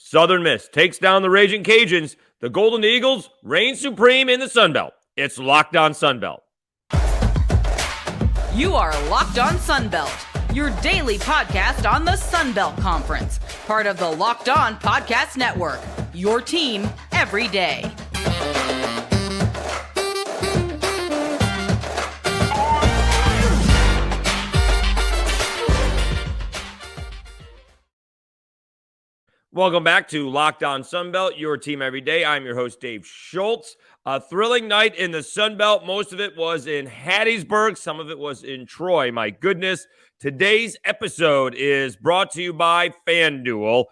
Southern Miss takes down the Ragin Cajuns. The Golden Eagles reign supreme in the Sun Belt. It's Locked On Sun Belt. You are Locked On Sun Belt, your daily podcast on the Sun Belt Conference, part of the Locked On Podcast Network, your team every day. Welcome back to Locked On Sunbelt, your team every day. I'm your host, Dave Schultz. A thrilling night in the Sunbelt. Most of it was in Hattiesburg. Some of it was in Troy. My goodness. Today's episode is brought to you by FanDuel.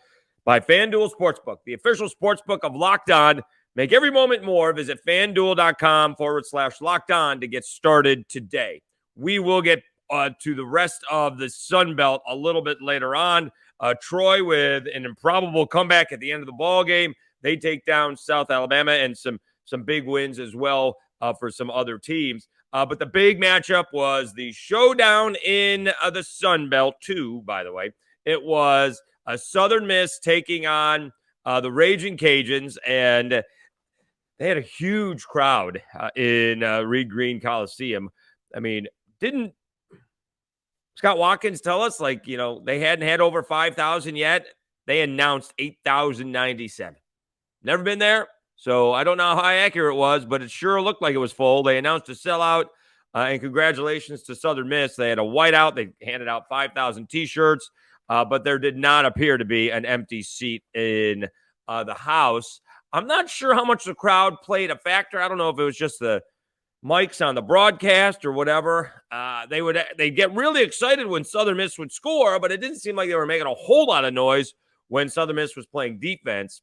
By FanDuel Sportsbook, the official sportsbook of Locked On. Make every moment more. Visit FanDuel.com/Locked On to get started today. We will get to the rest of the Sunbelt a little bit later on. Troy with an improbable comeback at the end of the ball game. They take down South Alabama and some big wins as well for some other teams. But the big matchup was the showdown in the Sun Belt too, by the way. It was a Southern Miss taking on the Ragin Cajuns, and they had a huge crowd in Reed Green Coliseum. I mean, didn't Scott Watkins tell us, they hadn't had over 5,000 yet? They announced 8,097. Never been there, so I don't know how accurate it was, but it sure looked like it was full. They announced a sellout, and congratulations to Southern Miss. They had a whiteout. They handed out 5,000 T-shirts, but there did not appear to be an empty seat in the house. I'm not sure how much the crowd played a factor. I don't know if it was just the mics on the broadcast or whatever. They'd get really excited when Southern Miss would score, but it didn't seem like they were making a whole lot of noise when Southern Miss was playing defense.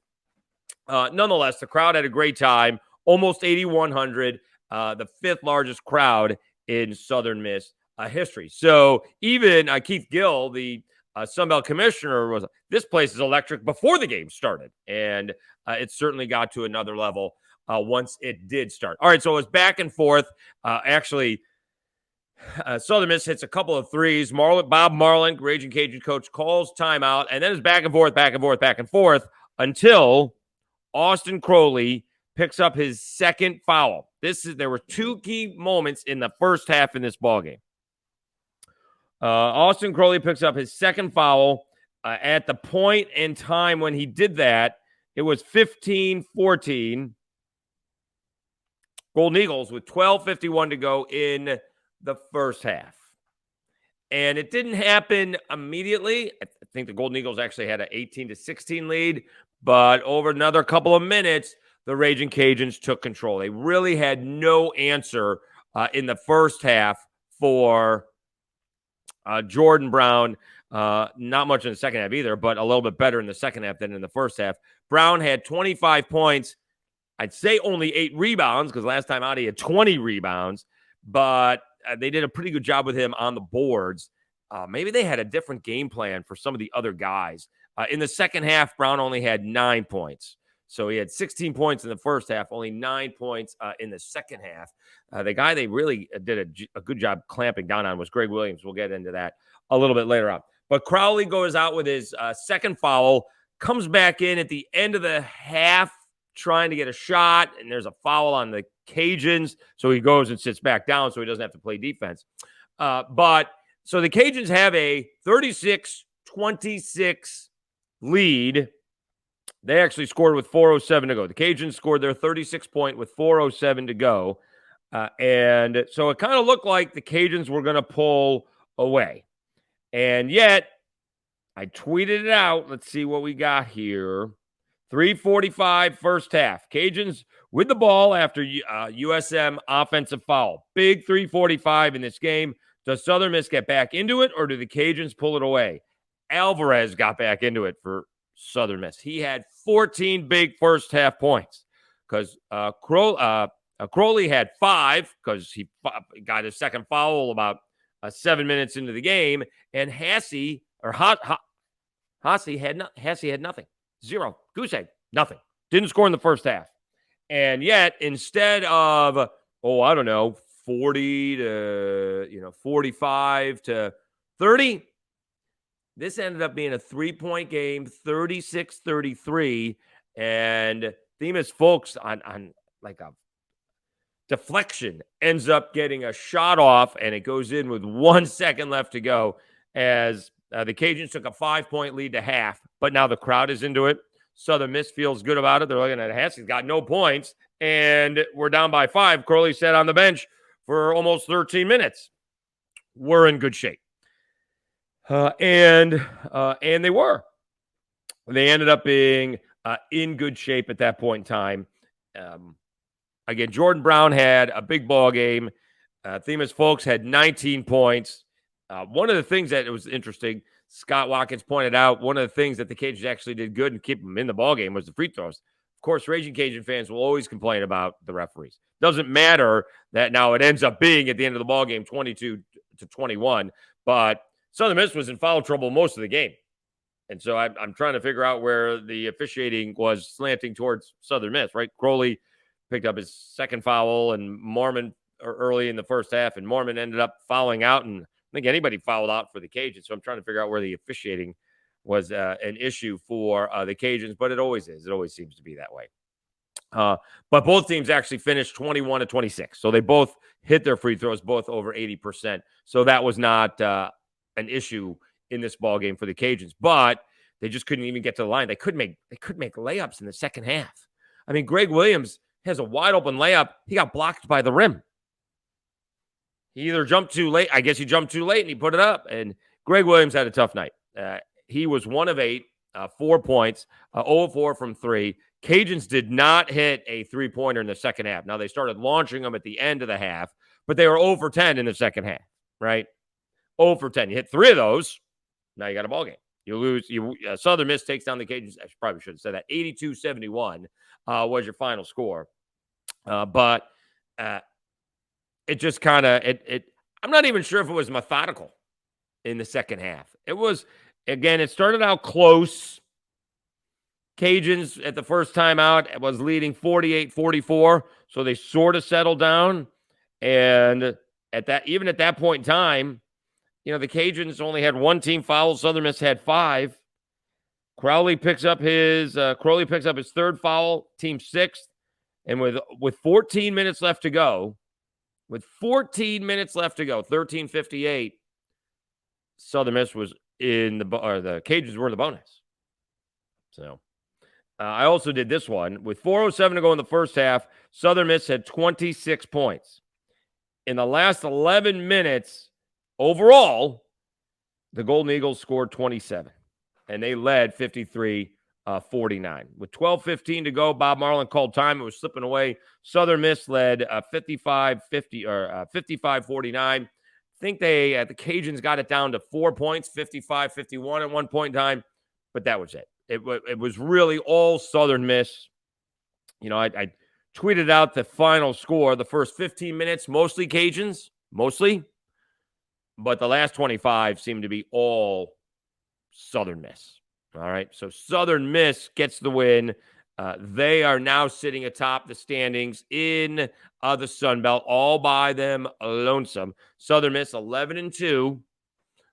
Nonetheless, the crowd had a great time. Almost 8,100, the fifth largest crowd in Southern Miss history. So even Keith Gill, the Sunbelt commissioner, was, this place is electric before the game started. And it certainly got to another level once it did start. All right, so it was back and forth. Southern Miss hits a couple of threes. Bob Marlin, Ragin Cajun coach, calls timeout, and then it's back and forth until Austin Crowley picks up his second foul. There were two key moments in the first half in this ballgame. Austin Crowley picks up his second foul. At the point in time when he did that, it was 15-14. Golden Eagles with 12:51 to go in the first half. And it didn't happen immediately. I think the Golden Eagles actually had an 18-16 lead, but over another couple of minutes, the Ragin Cajuns took control. They really had no answer in the first half for Jordan Brown. Not much in the second half either, but a little bit better in the second half than in the first half. Brown had 25 points. I'd say only 8 rebounds, because last time out he had 20 rebounds, but they did a pretty good job with him on the boards. Maybe they had a different game plan for some of the other guys. In the second half, Brown only had 9 points. So he had 16 points in the first half, only 9 points in the second half. The guy they really did a good job clamping down on was Greg Williams. We'll get into that a little bit later on. But Crowley goes out with his second foul, comes back in at the end of the half, trying to get a shot, and there's a foul on the Cajuns, so he goes and sits back down so he doesn't have to play defense. But so the Cajuns have a 36-26 lead. They actually scored with 4:07 to go. The Cajuns scored their 36 point with 4:07 to go. And so it kind of looked like the Cajuns were going to pull away. And yet, I tweeted it out. Let's see what we got here. 3:45 first half. Cajuns with the ball after USM offensive foul. Big 3:45 in this game. Does Southern Miss get back into it, or do the Cajuns pull it away? Alvarez got back into it for Southern Miss. He had 14 big first half points because Crowley had 5 because he got his second foul about 7 minutes into the game, and Haase had nothing. 0. Goose egg. Nothing. Didn't score in the first half. And yet, instead of, 40 to, 45 to 30, This ended up being a 3-point game, 36-33, and Themis Folks on like a deflection ends up getting a shot off, and it goes in with 1 second left to go as the Cajuns took a 5-point lead to half, but now the crowd is into it. Southern Miss feels good about it. They're looking at Haase. He's got no points, and we're down by 5. Crowley sat on the bench for almost 13 minutes. We're in good shape. And they were. They ended up being in good shape at that point in time. Again, Jordan Brown had a big ball game. Themis Folks had 19 points. One of the things that was interesting, Scott Watkins pointed out, one of the things that the Cajuns actually did good and keep them in the ball game was the free throws. Of course, Ragin Cajun fans will always complain about the referees. Doesn't matter that now it ends up being at the end of the ball game 22-21, but Southern Miss was in foul trouble most of the game. And so I'm trying to figure out where the officiating was slanting towards Southern Miss, right? Crowley picked up his second foul, and Mormon early in the first half, and Mormon ended up fouling out, and I think anybody fouled out for the Cajuns. So I'm trying to figure out where the officiating was an issue for the Cajuns, but it always is. It always seems to be that way. But both teams actually finished 21-26. So they both hit their free throws, both over 80%. So that was not an issue in this ball game for the Cajuns, but they just couldn't even get to the line. They could make layups in the second half. I mean, Greg Williams has a wide open layup. He got blocked by the rim. He either jumped too late. I guess he jumped too late and he put it up. And Greg Williams had a tough night. He was 1 of 8, 4 points, 0 of 4 from 3. Cajuns did not hit a three-pointer in the second half. Now, they started launching them at the end of the half, but they were 0 for 10 in the second half, right? 0 for 10. You hit 3 of those, now you got a ball game. You lose. Southern Miss takes down the Cajuns. I probably should have said that. 82-71 was your final score. But it just kind of I'm not even sure if it was methodical in the second half. It was, again, it started out close. Cajuns at the first time out was leading 48-44, so they sort of settled down. And even at that point in time, the Cajuns only had 1 team foul. Southern Miss had 5. Crowley picks up his third foul, team 6th, and with 14 minutes left to go, 13:58, Southern Miss was the Cajuns were in the bonus. So I also did this one. With 4:07 to go in the first half, Southern Miss had 26 points. In the last 11 minutes, overall, the Golden Eagles scored 27, and they led 53-49. With 12:15 to go, Bob Marlin called time. It was slipping away. Southern Miss led 55-50 or 55-49. I think the Cajuns got it down to 4 points, 55-51 at one point in time, but that was it. It was really all Southern Miss. I tweeted out the final score. The first 15 minutes, mostly Cajuns, but the last 25 seemed to be all Southern Miss. All right, so Southern Miss gets the win. They are now sitting atop the standings in the Sun Belt, all by them lonesome. Southern Miss 11-2,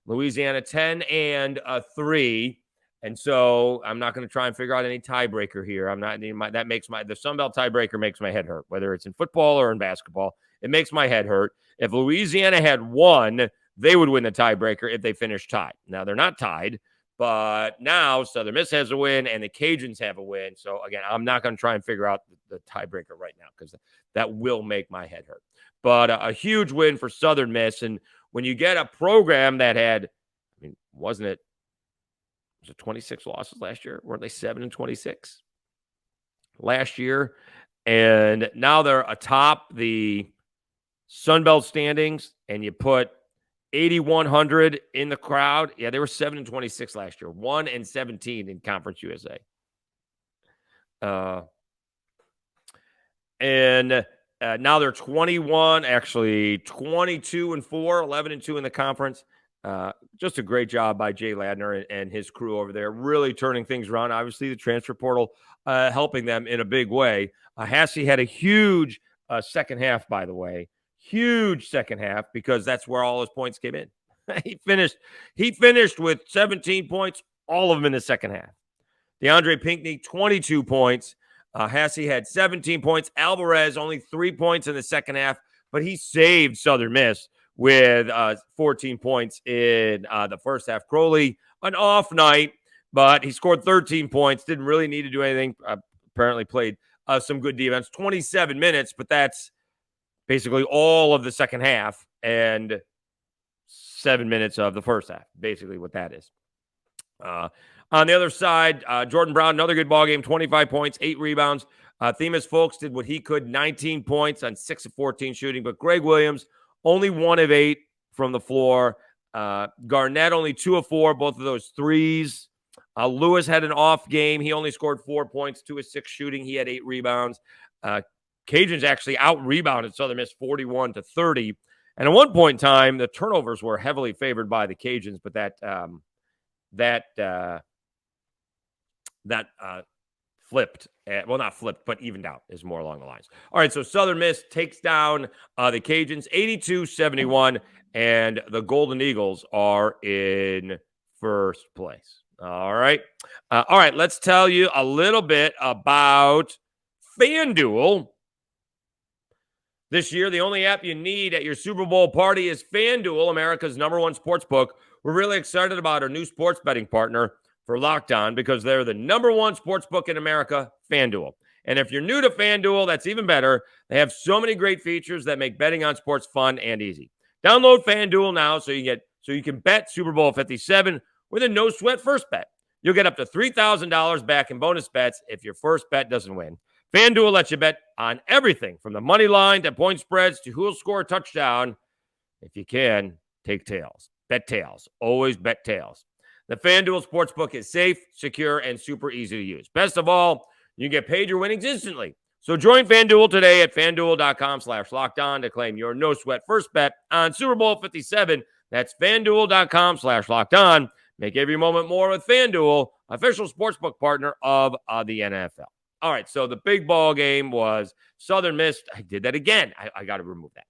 Louisiana 10-3. And so I'm not going to try and figure out any tiebreaker here. The Sun Belt tiebreaker makes my head hurt, whether it's in football or in basketball. It makes my head hurt. If Louisiana had won, they would win the tiebreaker if they finished tied. Now, they're not tied, but now Southern Miss has a win and the Cajuns have a win. So, again, I'm not going to try and figure out the tiebreaker right now because that will make my head hurt. But a huge win for Southern Miss. And when you get a program that had, was it 26 losses last year? Weren't they 7-26 last year? And now they're atop the Sun Belt standings, and you put 8,100 in the crowd. Yeah, they were 7-26 last year, 1-17 in Conference USA. And now they're 22-4, 11-2 in the conference. Just a great job by Jay Ladner and his crew over there, really turning things around. Obviously, the transfer portal helping them in a big way. Haase had a huge second half, by the way. Huge second half because that's where all his points came in. he finished with 17 points, all of them in the second half. DeAndre Pinckney, 22 points. Haase had 17 points. Alvarez, only 3 points in the second half, but he saved Southern Miss with 14 points in the first half. Crowley, an off night, but he scored 13 points. Didn't really need to do anything. Apparently played some good defense. 27 minutes, but that's basically all of the second half and 7 minutes of the first half. Basically what that is. On the other side, Jordan Brown, another good ball game, 25 points, 8 rebounds. Themis Folks did what he could, 19 points on 6 of 14 shooting. But Greg Williams, only 1 of 8 from the floor. Garnett, only 2 of 4, both of those threes. Lewis had an off game. He only scored 4 points, 2 of 6 shooting. He had 8 rebounds. Cajuns actually out-rebounded Southern Miss 41-30. And at one point in time, the turnovers were heavily favored by the Cajuns, but that flipped. Well, not flipped, but evened out is more along the lines. All right, so Southern Miss takes down the Cajuns 82-71, and the Golden Eagles are in first place. All right. Let's tell you a little bit about FanDuel. This year, the only app you need at your Super Bowl party is FanDuel, America's #1 sportsbook. We're really excited about our new sports betting partner for Locked On because they're the #1 sportsbook in America, FanDuel. And if you're new to FanDuel, that's even better. They have so many great features that make betting on sports fun and easy. Download FanDuel now so you can bet Super Bowl 57 with a no-sweat first bet. You'll get up to $3,000 back in bonus bets if your first bet doesn't win. FanDuel lets you bet on everything from the money line to point spreads to who'll score a touchdown. If you can, take tails. Bet tails. Always bet tails. The FanDuel Sportsbook is safe, secure, and super easy to use. Best of all, you get paid your winnings instantly. So join FanDuel today at FanDuel.com/lockedon to claim your no-sweat first bet on Super Bowl 57. That's FanDuel.com/lockedon. Make every moment more with FanDuel, official sportsbook partner of the NFL. All right, so the big ball game was Southern Miss. I did that again. I got to remove that.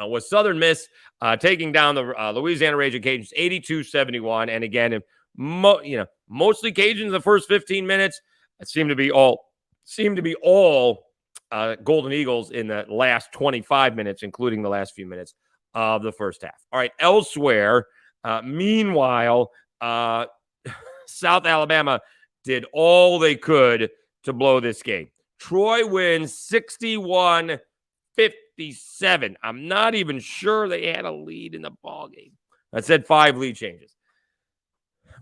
Was Southern Miss taking down the Louisiana Ragin Cajuns 82-71. And again, mostly Cajuns the first 15 minutes. It seemed to be all Golden Eagles in the last 25 minutes, including the last few minutes of the first half. All right, elsewhere, meanwhile, South Alabama did all they could to blow this game. Troy wins 61-57. I'm not even sure they had a lead in the ball game. I said 5 lead changes.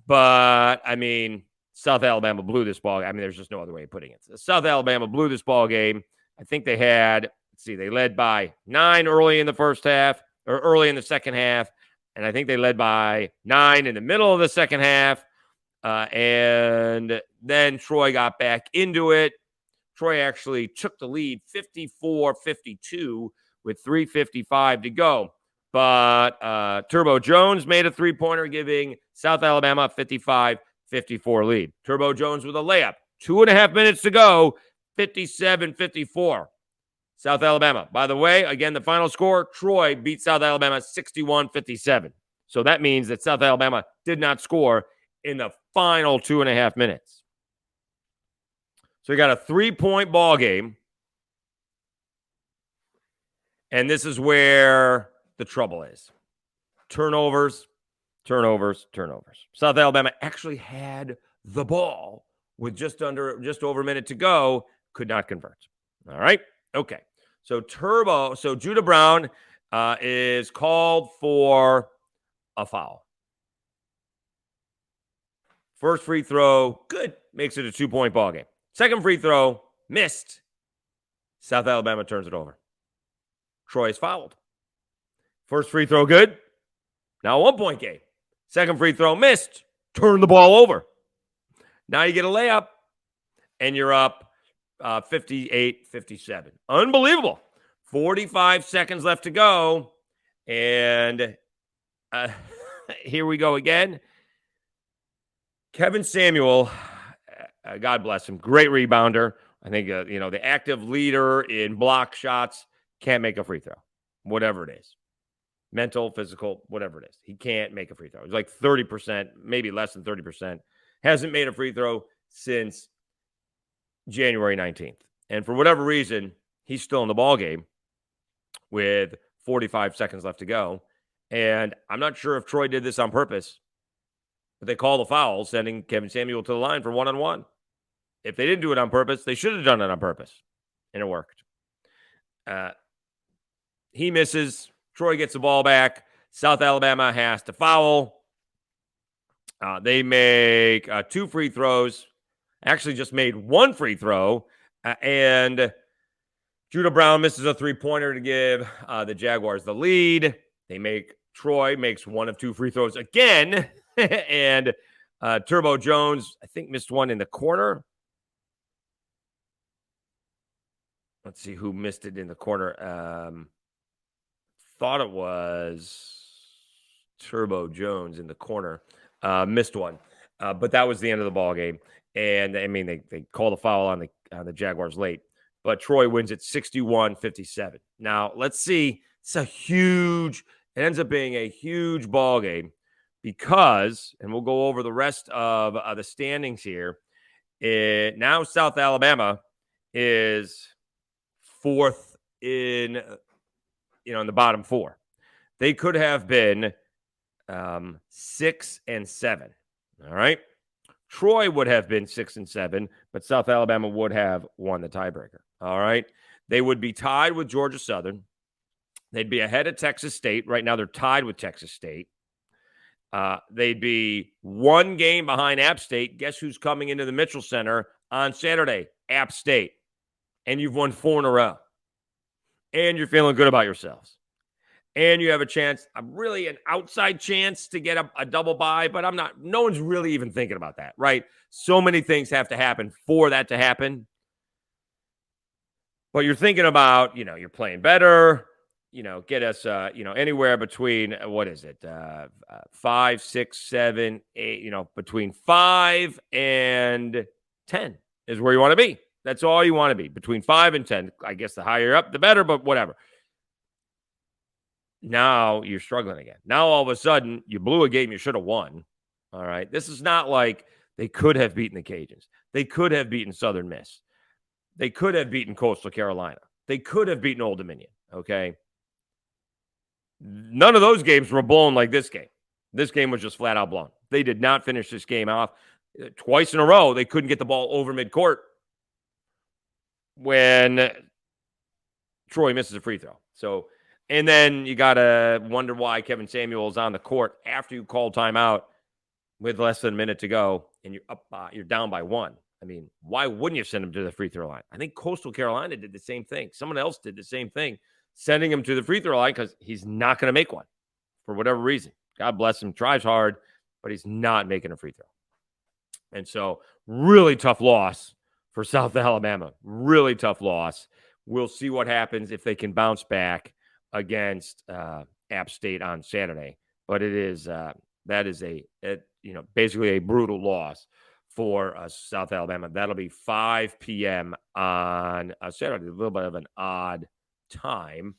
But, I mean, South Alabama blew this ball. I mean, there's just no other way of putting it. South Alabama blew this ball game. I think they had, they led by 9 early in the first half, or early in the second half. And I think they led by 9 in the middle of the second half. And then Troy got back into it. Troy actually took the lead 54-52 with 3:55 to go. But Turbo Jones made a three-pointer, giving South Alabama a 55-54 lead. Turbo Jones with a layup. 2.5 minutes to go, 57-54. South Alabama. By the way, again, the final score, Troy beat South Alabama 61-57. So that means that South Alabama did not score in the final 2.5 minutes. So we got a 3-point ball game. And this is where the trouble is. Turnovers. South Alabama actually had the ball with just over a minute to go, could not convert. All right. Okay. So Judah Brown is called for a foul. First free throw, good. Makes it a 2-point ball game. Second free throw, missed. South Alabama turns it over. Troy's fouled. First free throw, good. Now a 1-point game. Second free throw, missed. Turn the ball over. Now you get a layup, and you're up 58-57. Unbelievable. 45 seconds left to go. And here we go again. Kevin Samuel, God bless him, great rebounder. I think, the active leader in block shots, can't make a free throw, whatever it is. mental, physical, whatever it is. He can't make a free throw. It's like 30%, maybe less than 30%. Hasn't made a free throw since January 19th. And for whatever reason, he's still in the ball game with 45 seconds left to go. And I'm not sure if Troy did this on purpose, but they call the foul, sending Kevin Samuel to the line for one-on-one. If they didn't do it on purpose, they should have done it on purpose. And it worked. He misses. Troy gets the ball back. South Alabama has to foul. They make 2 free throws. Actually just made 1 free throw. And Judah Brown misses a 3-pointer to give the Jaguars the lead. Troy makes 1 of 2 free throws again. And Turbo Jones, I think, missed one in the corner. Let's see who missed it in the corner. Thought it was Turbo Jones in the corner. Missed one. But that was the end of the ball game. And, I mean, they called a foul on the Jaguars late. But Troy wins it 61-57. Now, let's see. It ends up being a huge ball game because, and we'll go over the rest of the standings here. Now South Alabama is 4th in the bottom 4. They could have been 6 and 7. All right. Troy would have been 6 and 7, but South Alabama would have won the tiebreaker. All right. They would be tied with Georgia Southern. They'd be ahead of Texas State. Right now, they're tied with Texas State. They'd be 1 game behind App State. Guess who's coming into the Mitchell Center on Saturday? App State. And you've won 4 in a row. And you're feeling good about yourselves. And you have a chance, really an outside chance to get a double bye, but no one's really even thinking about that, right? So many things have to happen for that to happen. But you're thinking about, you're playing better, get us, anywhere between, 5, 6, 7, 8, between 5 and 10 is where you want to be. That's all you want to be, between 5 and 10. I guess the higher up, the better, but whatever. Now you're struggling again. Now all of a sudden you blew a game you should have won. All right. This is not like they could have beaten the Cajuns. They could have beaten Southern Miss. They could have beaten Coastal Carolina. They could have beaten Old Dominion. Okay. None of those games were blown like this game. This game was just flat out blown. They did not finish this game off. Twice in a row, they couldn't get the ball over midcourt when Troy misses a free throw. And then you got to wonder why Kevin Samuel is on the court after you call timeout with less than a minute to go and you're down by 1. I mean, why wouldn't you send him to the free throw line? I think Coastal Carolina did the same thing. Someone else did the same thing, sending him to the free throw line because he's not going to make one for whatever reason. God bless him, tries hard, but he's not making a free throw. And so really tough loss for South Alabama. Really tough loss. We'll see what happens if they can bounce back against App State on Saturday. But that is basically a brutal loss for South Alabama. That'll be 5 p.m. on Saturday. A little bit of an odd time,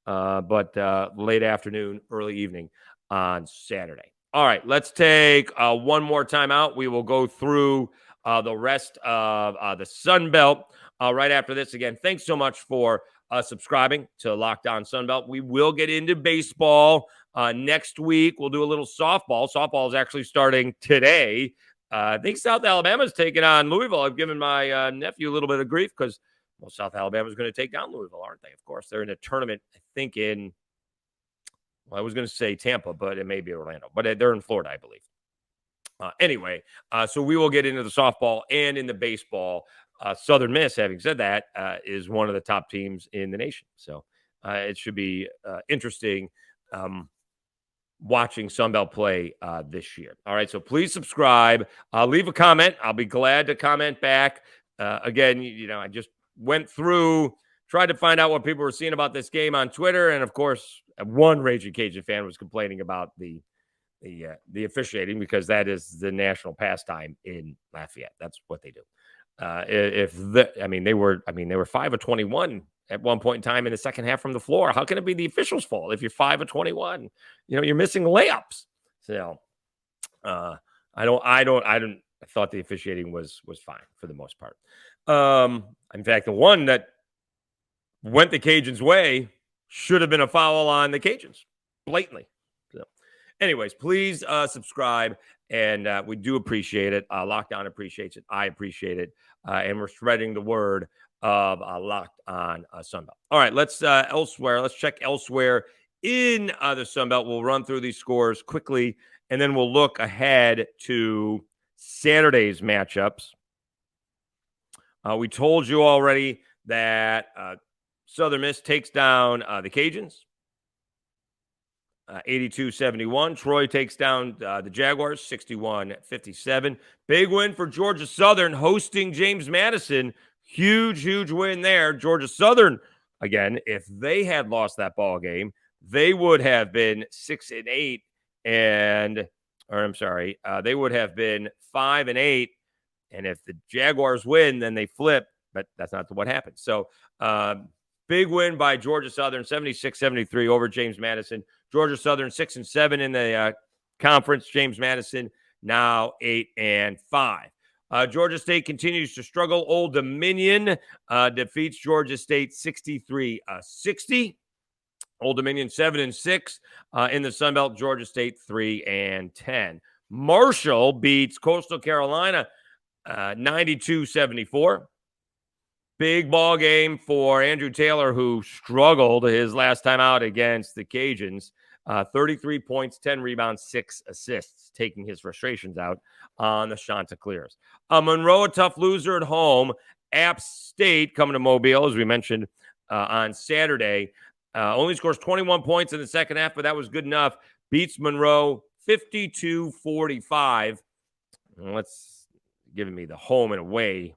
but late afternoon, early evening on Saturday. All right, let's take one more time out. We will go through the rest of the Sun Belt right after this. Again, thanks so much for subscribing to Locked On Sunbelt. We will get into baseball next week. We'll do a little softball. Softball is actually starting today. I think South Alabama is taking on Louisville. I've given my nephew a little bit of grief because, South Alabama is going to take down Louisville, aren't they? Of course, they're in a tournament, I think I was going to say Tampa, but it may be Orlando. But they're in Florida, I believe. Anyway, so we will get into the softball and in the baseball. Southern Miss, having said that, is one of the top teams in the nation. So it should be interesting watching Sunbelt play this year. All right, so please subscribe. Leave a comment. I'll be glad to comment back. Again, I just went through, tried to find out what people were seeing about this game on Twitter. And, of course, one Ragin Cajun fan was complaining about the officiating because that is the national pastime in Lafayette. That's what they do. They were 5 of 21 at one point in time in the second half from the floor. How can it be the officials' fault if you're 5 of 21? You're missing layups. So I thought the officiating was fine for the most part. In fact, the one that went the Cajuns' way should have been a foul on the Cajuns, blatantly. So, anyways, please subscribe, and we do appreciate it. Lockdown appreciates it. I appreciate it, and we're spreading the word of Locked On Sunbelt. All right, let's elsewhere. Let's check elsewhere in the Sunbelt. We'll run through these scores quickly, and then we'll look ahead to Saturday's matchups. We told you already that Southern Miss takes down the Cajuns, 82-71. Troy takes down the Jaguars, 61-57. Big win for Georgia Southern hosting James Madison. Huge win there. Georgia Southern, again, if they had lost that ball game, they would have been 6-8, they would have been 5-8. And if the Jaguars win, then they flip, but that's not what happened. So, big win by Georgia Southern, 76-73 over James Madison. Georgia Southern 6-7 in the conference. James Madison now 8-5. Georgia State continues to struggle. Old Dominion defeats Georgia State 63-60. Old Dominion 7-6 in the Sun Belt. Georgia State 3-10. Marshall beats Coastal Carolina 92-74. Big ball game for Andrew Taylor, who struggled his last time out against the Cajuns. 33 points, 10 rebounds, 6 assists, taking his frustrations out on the Chanticleers. Monroe, a tough loser at home. App State coming to Mobile, as we mentioned on Saturday. Only scores 21 points in the second half, but that was good enough. Beats Monroe 52-45. Let's give me the home and away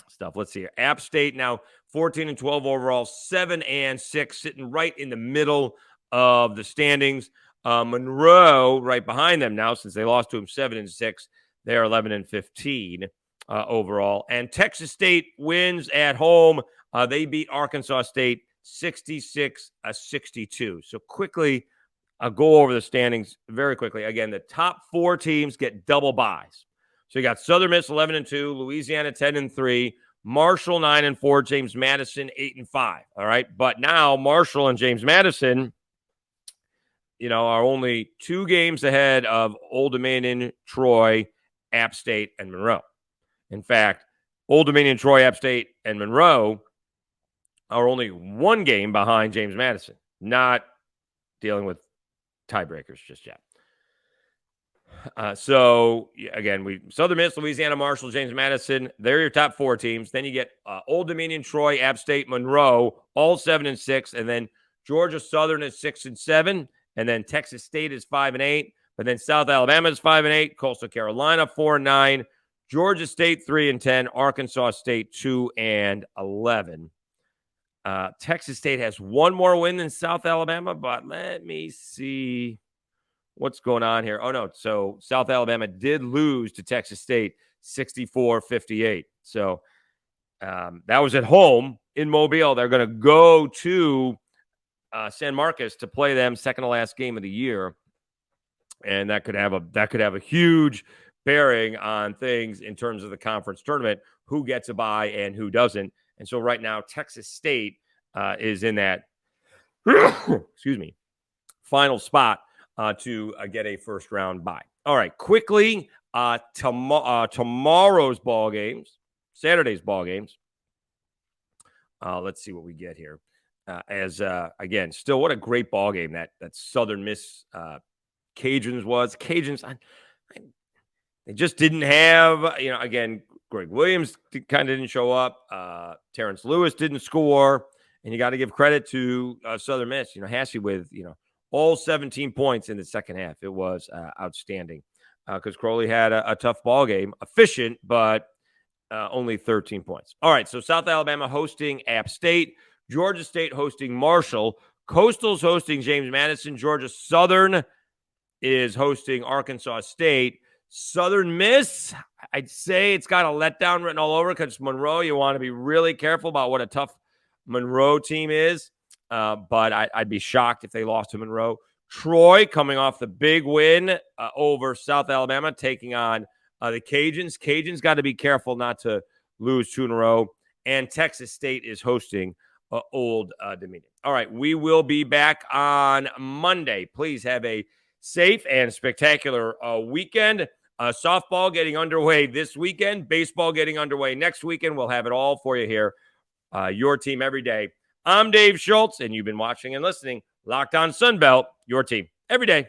stuff. Let's see here. App State now 14-12 overall, 7-6, sitting right in the middle of the standings. Monroe right behind them now, since they lost to him 7-6. They're 11-15 overall. And Texas State wins at home. They beat Arkansas State 66-62. So quickly, I'll go over the standings very quickly. Again, the top 4 teams get double byes. So you got Southern Miss 11-2, Louisiana 10-3, Marshall 9-4, James Madison 8-5. All right, but now Marshall and James Madison, are only 2 games ahead of Old Dominion, Troy, App State, and Monroe. In fact, Old Dominion, Troy, App State, and Monroe are only 1 game behind James Madison. Not dealing with tiebreakers just yet. So again, Southern Miss, Louisiana, Marshall, James Madison, they're your top 4 teams. Then you get Old Dominion, Troy, App State, Monroe, all 7-6, and then Georgia Southern is 6-7, and then Texas State is 5-8, but then South Alabama is 5-8, Coastal Carolina 4-9, Georgia State 3-10, Arkansas State 2-11. Texas State has 1 more win than South Alabama, but let me see what's going on here. Oh, no. So South Alabama did lose to Texas State 64-58. So that was at home in Mobile. They're going to go to San Marcos to play them second to last game of the year. And that could have a huge bearing on things in terms of the conference tournament, who gets a bye and who doesn't. And so right now, Texas State is in that final spot to get a first round bye. All right, quickly, tomorrow's ball games, Saturday's ball games. Let's see what we get here. Again, still, what a great ball game that Southern Miss Cajuns was. Cajuns, they just didn't have, again, Greg Williams kind of didn't show up. Terrence Lewis didn't score. And you got to give credit to Southern Miss. Haase with, all 17 points in the second half. It was outstanding because Crowley had a tough ball game. Efficient, but only 13 points. All right, so South Alabama hosting App State. Georgia State hosting Marshall. Coastal's hosting James Madison. Georgia Southern is hosting Arkansas State. Southern Miss, I'd say it's got a letdown written all over because Monroe. You want to be really careful about what a tough Monroe team is, but I'd be shocked if they lost to Monroe. Troy coming off the big win over South Alabama, taking on the Cajuns. Cajuns got to be careful not to lose 2 in a row. And Texas State is hosting Old Dominion. All right, we will be back on Monday. Please have a safe and spectacular weekend. Softball getting underway this weekend. Baseball getting underway next weekend. We'll have it all for you here. Your team every day. I'm Dave Schultz, and you've been watching and listening Locked On Sunbelt, your team every day.